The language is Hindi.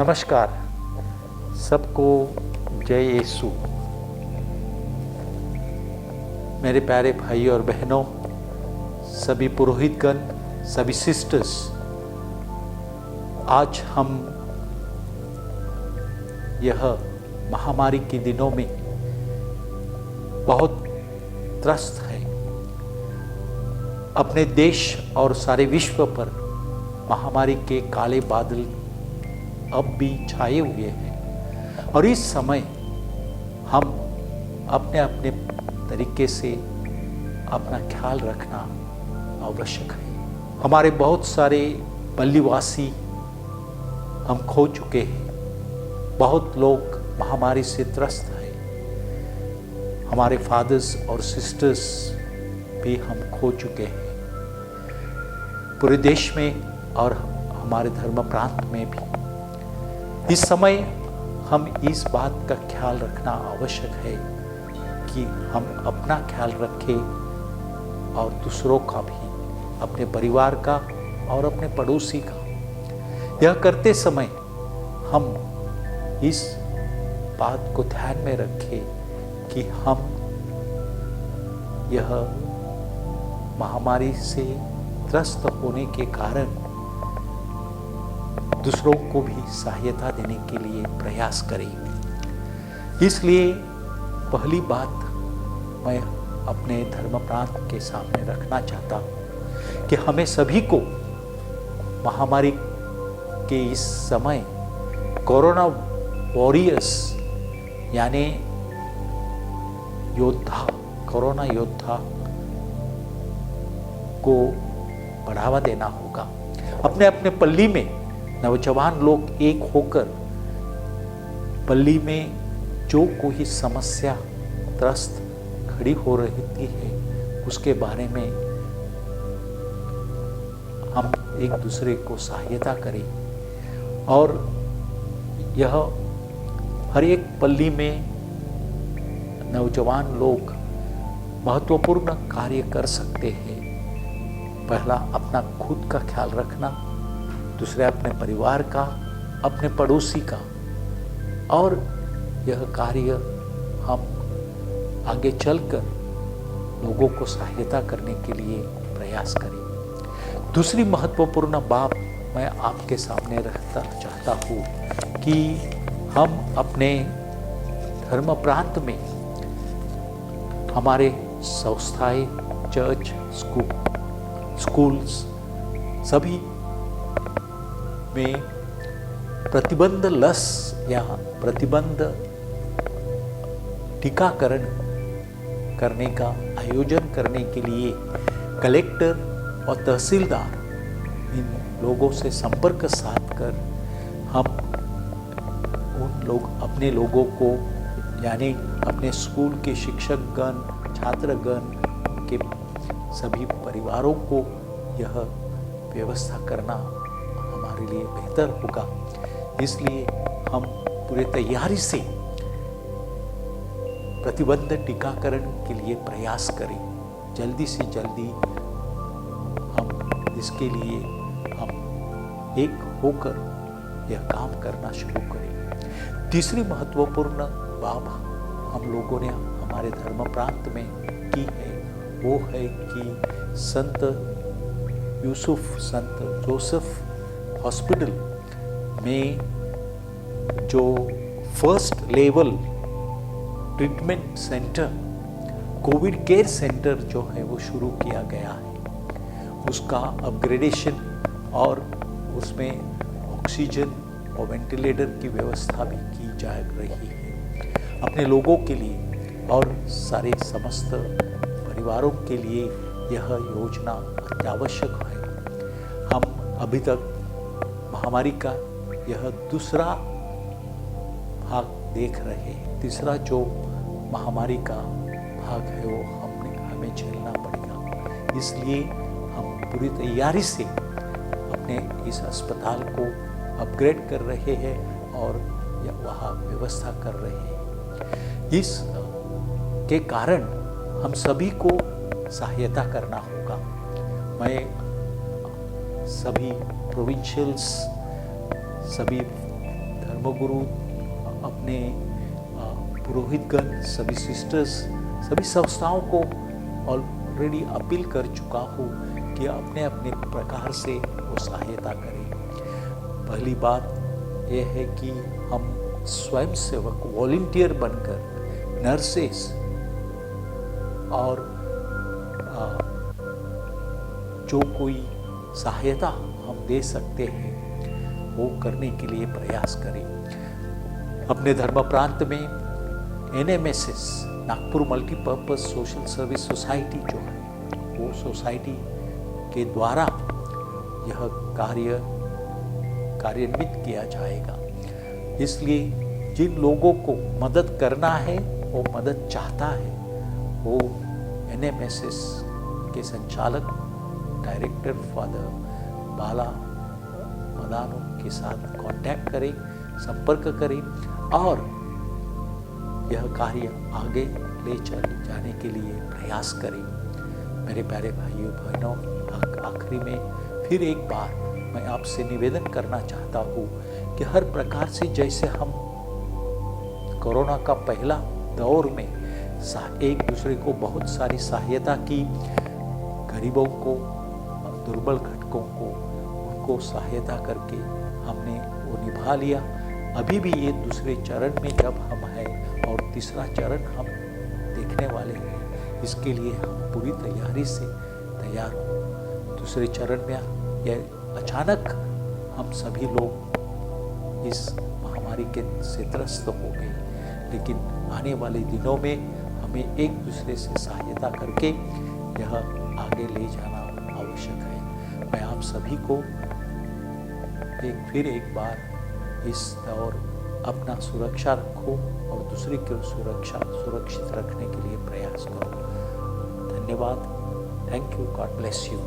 नमस्कार सबको, जय यीशु। मेरे प्यारे भाई और बहनों, सभी पुरोहितगण, सभी सिस्टर्स, आज हम यह महामारी के दिनों में बहुत त्रस्त है। अपने देश और सारे विश्व पर महामारी के काले बादल अब भी छाए हुए हैं और इस समय हम अपने अपने तरीके से अपना ख्याल रखना आवश्यक है। हमारे बहुत सारे पल्लीवासी हम खो चुके हैं, बहुत लोग महामारी से त्रस्त हैं। हमारे फादर्स और सिस्टर्स भी हम खो चुके हैं। पूरे देश में और हमारे धर्म प्रांत में भी इस समय हम इस बात का ख्याल रखना आवश्यक है कि हम अपना ख्याल रखें और दूसरों का भी, अपने परिवार का और अपने पड़ोसी का। यह करते समय हम इस बात को ध्यान में रखें कि हम यह महामारी से त्रस्त होने के कारण दूसरों को भी सहायता देने के लिए प्रयास करें। इसलिए पहली बात मैं अपने धर्म प्रांत के सामने रखना चाहता हूं कि हमें सभी को महामारी के इस समय कोरोना वॉरियर्स यानी योद्धा, कोरोना योद्धा को बढ़ावा देना होगा। अपने अपने पल्ली में नौजवान लोग एक होकर पल्ली में जो कोई समस्या त्रस्त खड़ी हो रही है उसके बारे में हम एक दूसरे को सहायता करें और यह हर एक पल्ली में नौजवान लोग महत्वपूर्ण कार्य कर सकते हैं। पहला अपना खुद का ख्याल रखना, दूसरे अपने परिवार का, अपने पड़ोसी का, और यह कार्य हम आगे चलकर लोगों को सहायता करने के लिए प्रयास करें। दूसरी महत्वपूर्ण बात मैं आपके सामने रखना चाहता हूँ कि हम अपने धर्म प्रांत में हमारे संस्थाएं, चर्च, स्कूल्स सभी में प्रतिबंध लस या प्रतिबंध टीकाकरण करने का आयोजन करने के लिए कलेक्टर और तहसीलदार इन लोगों से संपर्क साध कर हम अपने लोगों को यानी अपने स्कूल के शिक्षकगण, छात्रगण के सभी परिवारों को यह व्यवस्था करना हमारे लिए बेहतर होगा। इसलिए हम पूरे तैयारी से प्रतिबंध टीकाकरण के लिए प्रयास करें। जल्दी से जल्दी हम इसके लिए हम एक होकर यह काम करना शुरू करें। तीसरी महत्वपूर्ण बात हम लोगों ने हमारे धर्म प्रांत में की है वो है कि संत जोसेफ हॉस्पिटल में जो first level treatment centre, Covid care centre जो है वो शुरू किया गया है। उसका अपग्रेडेशन और उसमें ऑक्सीजन और वेंटिलेटर की व्यवस्था भी की जा रही है। अपने लोगों के लिए और सारे समस्त परिवारों के लिए यह योजना अत्यावश्यक है। हम अभी तक महामारी का यह दूसरा भाग देख रहे हैं। तीसरा जो महामारी का भाग है वो हमें झेलना पड़ेगा। इसलिए हम पूरी तैयारी से अपने इस अस्पताल को अपग्रेड कर रहे हैं और वहाँ व्यवस्था कर रहे हैं। इस के कारण हम सभी को सहायता करना होगा। मैं सभी प्रोविंशियल्स, सभी धर्मगुरु, अपने पुरोहितगण, सभी सिस्टर्स, सभी संस्थाओं को ऑलरेडी अपील कर चुका हूँ कि अपने अपने प्रकार से वो सहायता करें। पहली बात यह है कि हम स्वयंसेवक वॉलंटियर बनकर नर्सेस और जो कोई सहायता हम दे सकते हैं वो करने के लिए प्रयास करें। अपने धर्म प्रांत में NMSS, Nagpur multipurpose social service society जो है, वो सोसाइटी के द्वारा यह कार्यान्वित किया जाएगा। इसलिए जिन लोगों को मदद करना है, वो मदद चाहता है, वो NMSS के संचालक डायरेक्टर फादर बाला मदानो के साथ कांटेक्ट करें, संपर्क करें और यह कार्य आगे ले जाने के लिए प्रयास करें। मेरे प्यारे भाइयों बहनों, आखिरी में फिर एक बार मैं आपसे निवेदन करना चाहता हूँ कि हर प्रकार से जैसे हम कोरोना का पहला दौर में एक दूसरे को बहुत सारी सहायता की, गरीबों को, दुर्बल घटकों को, उनको सहायता करके हमने वो निभा लिया। अभी भी ये दूसरे चरण में जब हम हैं और तीसरा चरण हम देखने वाले हैं, इसके लिए हम पूरी तैयारी से तैयार हों। दूसरे चरण में यह अचानक हम सभी लोग इस महामारी के से त्रस्त हो गए, लेकिन आने वाले दिनों में हमें एक दूसरे से सहायता करके यह आगे ले जाना आवश्यक है। मैं आप सभी को फिर एक बार इस दौर अपना सुरक्षा रखो और दूसरे की सुरक्षित रखने के लिए प्रयास करो। धन्यवाद। Thank you. God bless you.